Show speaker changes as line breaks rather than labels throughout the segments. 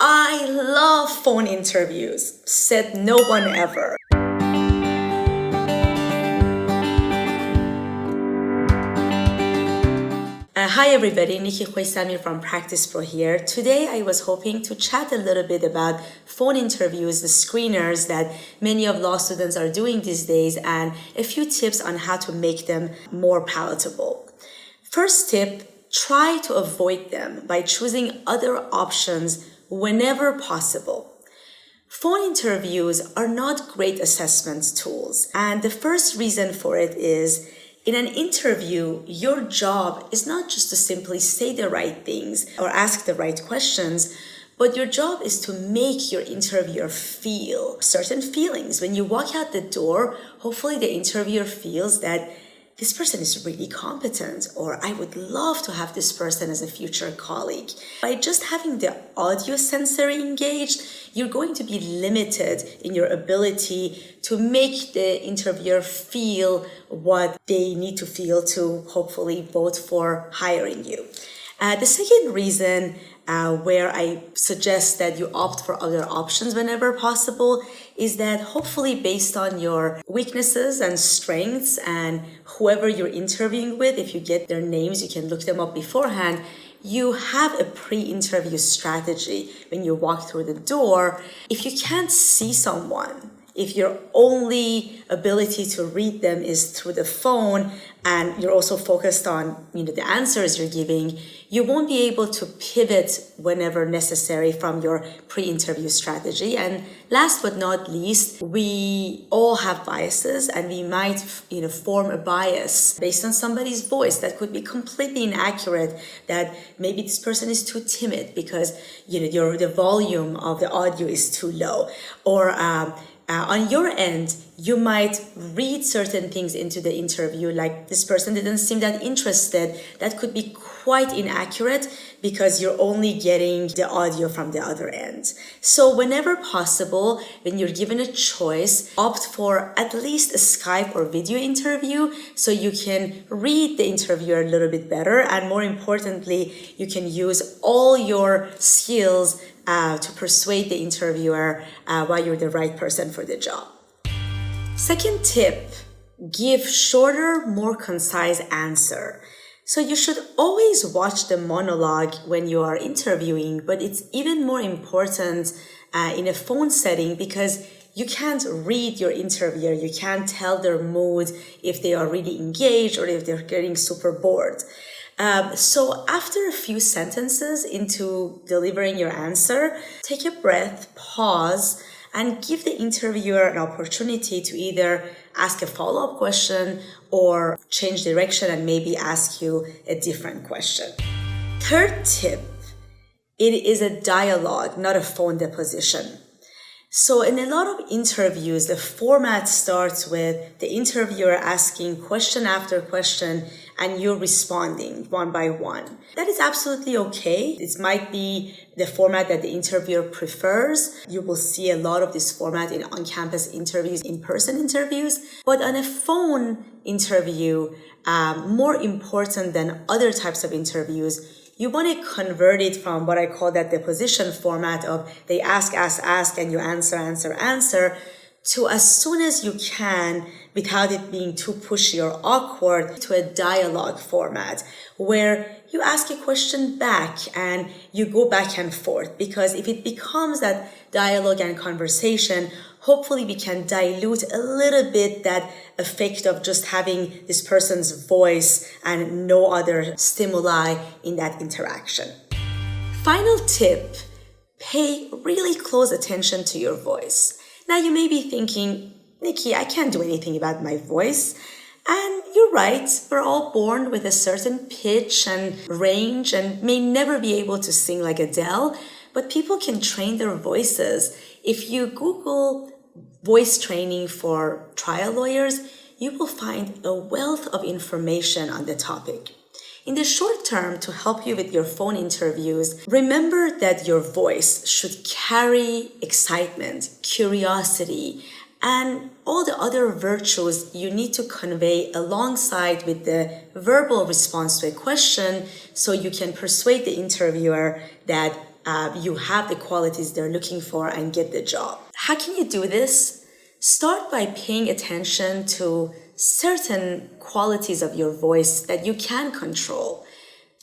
I love phone interviews, said no one ever. Hi everybody, Nikki Khoisami from PracticePro here. Today I was hoping to chat a little bit about phone interviews, the screeners that many of law students are doing these days, and a few tips on how to make them more palatable. First tip, try to avoid them by choosing other options whenever possible. Phone interviews are not great assessment tools, and the first reason for it is in an interview, your job is not just to simply say the right things or ask the right questions, but your job is to make your interviewer feel certain feelings. When you walk out the door, hopefully the interviewer feels that this person is really competent, or I would love to have this person as a future colleague. By just having the audio sensory engaged, you're going to be limited in your ability to make the interviewer feel what they need to feel to hopefully vote for hiring you. The second reason where I suggest that you opt for other options whenever possible is that hopefully based on your weaknesses and strengths and whoever you're interviewing with, if you get their names, you can look them up beforehand, you have a pre-interview strategy when you walk through the door. If you can't see someone, if your only ability to read them is through the phone and you're also focused on the answers you're giving, you won't be able to pivot whenever necessary from your pre-interview strategy. And last but not least, we all have biases, and we might form a bias based on somebody's voice that could be completely inaccurate, that maybe this person is too timid because the volume of the audio is too low, or on your end, you might read certain things into the interview, like this person didn't seem that interested. That could be quite inaccurate because you're only getting the audio from the other end. So whenever possible, when you're given a choice, opt for at least a Skype or video interview so you can read the interviewer a little bit better, and more importantly, you can use all your skills to persuade the interviewer why you're the right person for the job. Second tip, give shorter, more concise answer. So you should always watch the monologue when you are interviewing, but it's even more important in a phone setting because you can't read your interviewer. You can't tell their mood if they are really engaged or if they're getting super bored. So after a few sentences into delivering your answer, take a breath, pause, and give the interviewer an opportunity to either ask a follow-up question or change direction and maybe ask you a different question. Third tip, it is a dialogue, not a phone deposition. So in a lot of interviews, the format starts with the interviewer asking question after question and you're responding one by one. That is absolutely okay. This might be the format that the interviewer prefers. You will see a lot of this format in on-campus interviews, in-person interviews. But on a phone interview, more important than other types of interviews, you want to convert it from what I call that deposition format of they ask, and you answer, to as soon as you can, without it being too pushy or awkward, to a dialogue format where you ask a question back and you go back and forth. Because if it becomes that dialogue and conversation, hopefully we can dilute a little bit that effect of just having this person's voice and no other stimuli in that interaction. Final tip, pay really close attention to your voice. Now you may be thinking, Nikki, I can't do anything about my voice. And you're right, we're all born with a certain pitch and range and may never be able to sing like Adele, but people can train their voices. If you Google voice training for trial lawyers, you will find a wealth of information on the topic. In the short term, to help you with your phone interviews, remember that your voice should carry excitement, curiosity, and all the other virtues you need to convey alongside with the verbal response to a question so you can persuade the interviewer that you have the qualities they're looking for and get the job. How can you do this? Start by paying attention to certain qualities of your voice that you can control.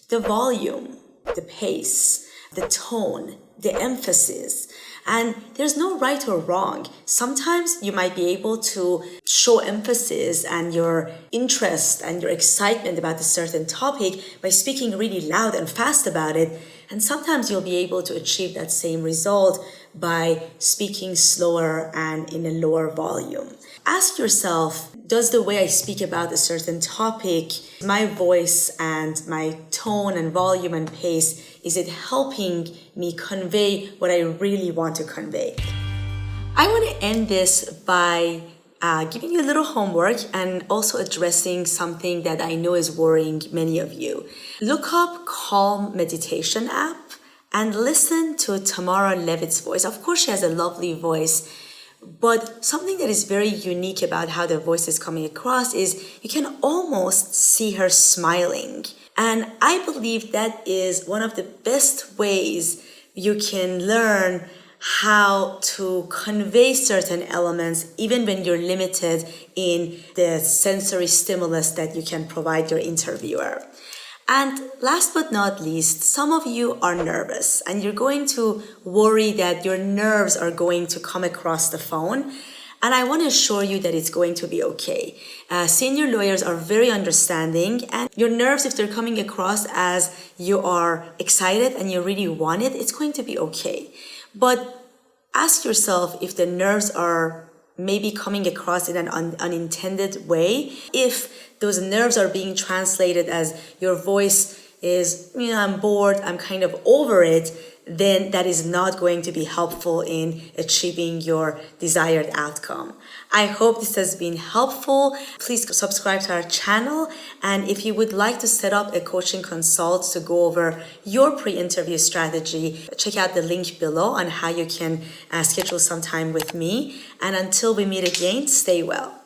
The volume, the pace, the tone, the emphasis. And there's no right or wrong. Sometimes you might be able to show emphasis and your interest and your excitement about a certain topic by speaking really loud and fast about it. And sometimes you'll be able to achieve that same result by speaking slower and in a lower volume. Ask yourself, does the way I speak about a certain topic, my voice and my tone and volume and pace, is it helping me convey what I really want to convey? I want to end this by giving you a little homework and also addressing something that I know is worrying many of you. Look up Calm Meditation app and listen to Tamara Levitt's voice. Of course, she has a lovely voice, but something that is very unique about how the voice is coming across is you can almost see her smiling. And I believe that is one of the best ways you can learn how to convey certain elements even when you're limited in the sensory stimulus that you can provide your interviewer. And last but not least, some of you are nervous and you're going to worry that your nerves are going to come across the phone. And I want to assure you that it's going to be okay. Senior lawyers are very understanding, and your nerves, if they're coming across as you are excited and you really want it, it's going to be okay. But ask yourself if the nerves are maybe coming across in an unintended way. If those nerves are being translated as your voice is, I'm bored, I'm kind of over it, then that is not going to be helpful in achieving your desired outcome. I hope this has been helpful. Please subscribe to our channel. And if you would like to set up a coaching consult to go over your pre-interview strategy, check out the link below on how you can schedule some time with me. And until we meet again, stay well.